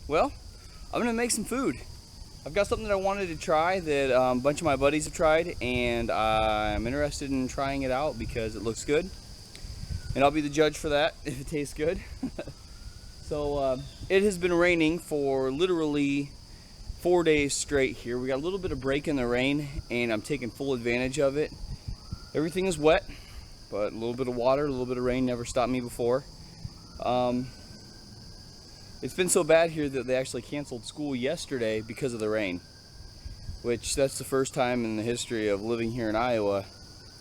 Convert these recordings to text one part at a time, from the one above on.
Well, I'm gonna make some food. I've got something that I wanted to try that a bunch of my buddies have tried, and I'm interested in trying it out because it looks good. And I'll be the judge for that if it tastes good. So it has been raining for literally 4 days straight here. We got a little bit of break in the rain, and I'm taking full advantage of it. Everything is wet, but a little bit of water, a little bit of rain never stopped me before. It's been so bad here that they actually canceled school yesterday because of the rain, which that's the first time in the history of living here in Iowa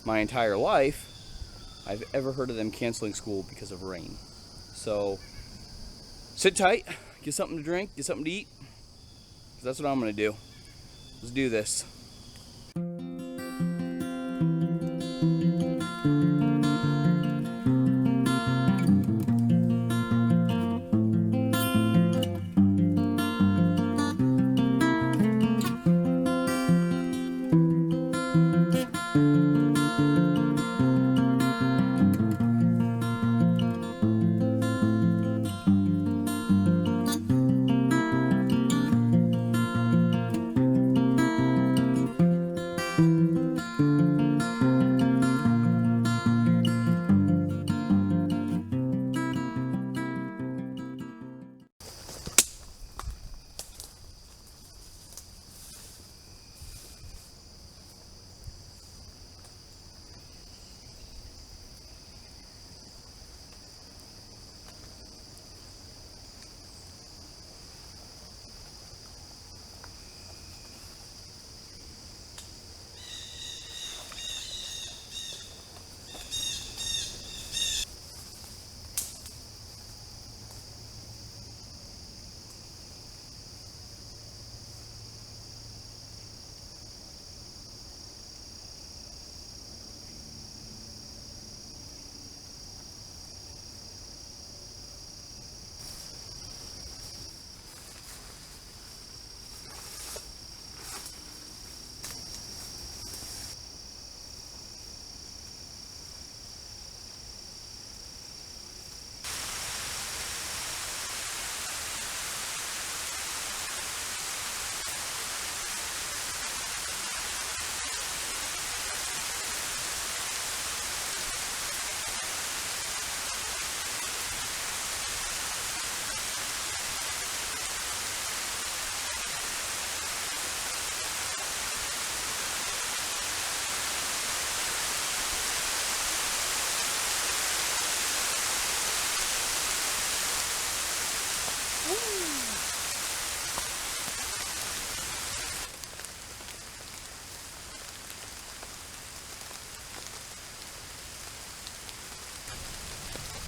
my entire life I've ever heard of them canceling school because of rain. So sit tight, get something to drink, get something to eat, because that's what I'm going to do. Let's do this.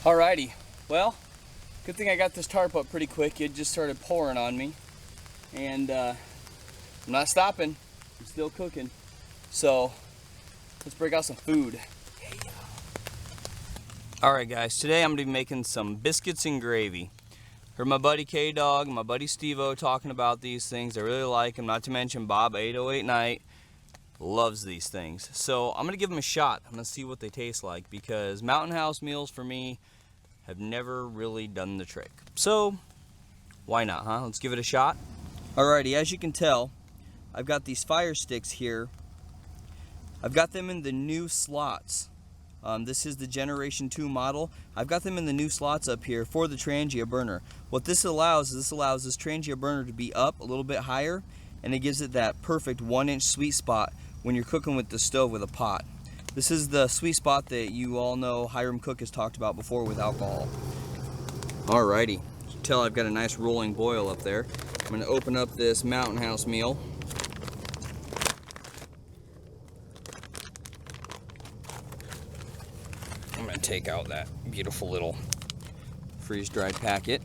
Alrighty, well, good thing I got this tarp up pretty quick. It just started pouring on me, and I'm not stopping. I'm still cooking. So let's break out some food. Alright guys, today I'm going to be making some biscuits and gravy. Heard my buddy K-Dog and my buddy Steve-O talking about these things. I really like them, not to mention Bob 808 Night loves these things. So I'm going to give them a shot. I'm going to see what they taste like, because Mountain House meals for me have never really done the trick. So why not, huh? Let's give it a shot. Alrighty, as you can tell, I've got these fire sticks here. I've got them in the new slots. This is the Generation 2 model. I've got them in the new slots up here for the Trangia burner. What this allows is this Trangia burner to be up a little bit higher, and it gives it that perfect 1-inch sweet spot when you're cooking with the stove with a pot. This is the sweet spot that you all know Hiram Cook has talked about before with alcohol. Alrighty, you can tell I've got a nice rolling boil up there. I'm going to open up this Mountain House meal. I'm going to take out that beautiful little freeze-dried packet.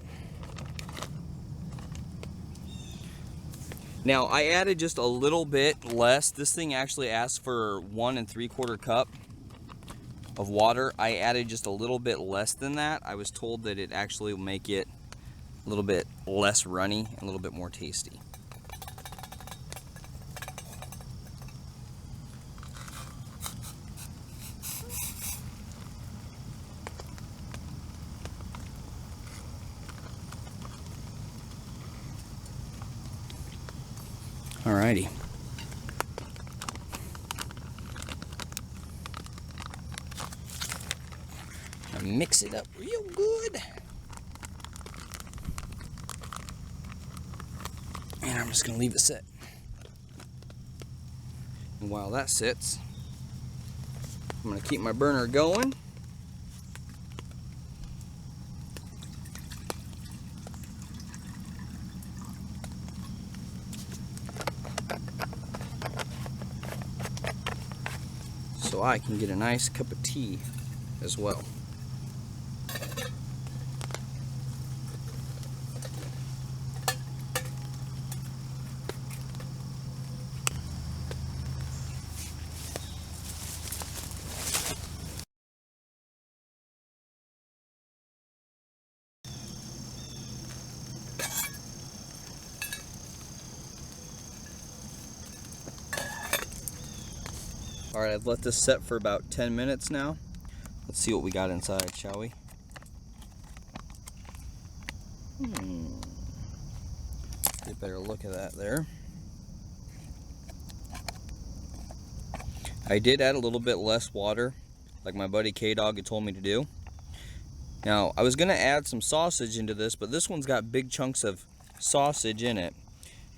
Now, I added just a little bit less. This thing actually asks for 1 3/4 cup of water. I added just a little bit less than that. I was told that it actually will make it a little bit less runny and a little bit more tasty. Alrighty. Mix it up real good. And I'm just going to leave it sit. And while that sits, I'm going to keep my burner going. So I can get a nice cup of tea as well. Alright, I've let this set for about 10 minutes now. Let's see what we got inside, shall we? Get a better look at that there. I did add a little bit less water, like my buddy K-Dog had told me to do. Now, I was going to add some sausage into this, but this one's got big chunks of sausage in it.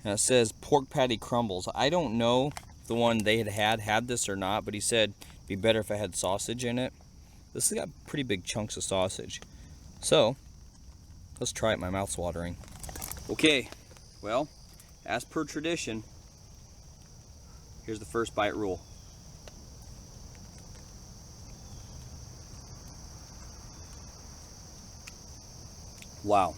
And it says pork patty crumbles. I don't know the one they had this or not, but he said it'd be better if I had sausage in it. This has got pretty big chunks of sausage. So, let's try it. My mouth's watering. Okay, well, as per tradition, here's the first bite rule. Wow.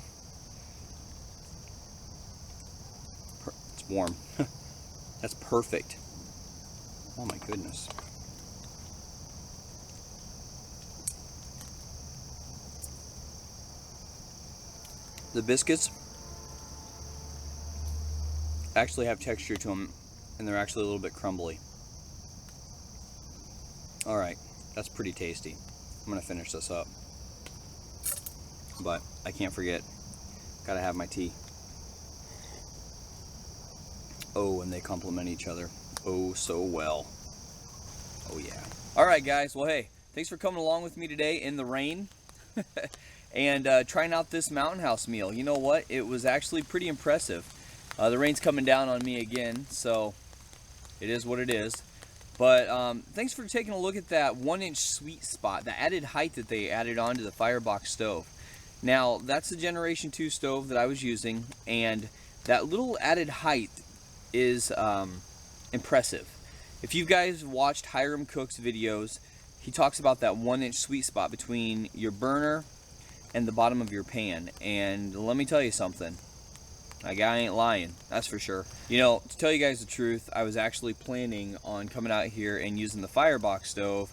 It's warm. That's perfect. Oh my goodness. The biscuits actually have texture to them, and they're actually a little bit crumbly. Alright, that's pretty tasty. I'm gonna finish this up. But I can't forget, gotta have my tea. Oh, and they complement each other oh so well. Oh yeah. Alright guys, well hey, thanks for coming along with me today in the rain and trying out this Mountain House meal. You know what, it was actually pretty impressive. The rain's coming down on me again, so it is what it is. But thanks for taking a look at that 1-inch sweet spot, the added height that they added onto the Firebox stove. Now, that's the Generation 2 stove that I was using, and that little added height is impressive. If you guys watched Hiram Cook's videos, he talks about that 1-inch sweet spot between your burner and the bottom of your pan. And let me tell you something, that guy ain't lying, that's for sure. You know, to tell you guys the truth, I was actually planning on coming out here and using the Firebox stove,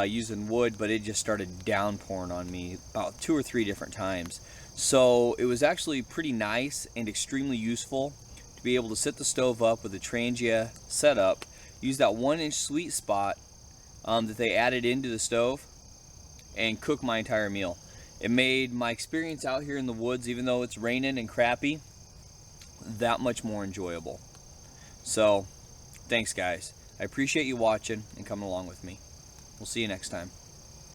using wood, but it just started downpouring on me about 2 or 3 different times. So it was actually pretty nice and extremely useful to be able to set the stove up with a Trangia setup, use that 1-inch sweet spot that they added into the stove, and cook my entire meal. It made my experience out here in the woods, even though it's raining and crappy, that much more enjoyable. So thanks guys, I appreciate you watching and coming along with me. We'll see you next time.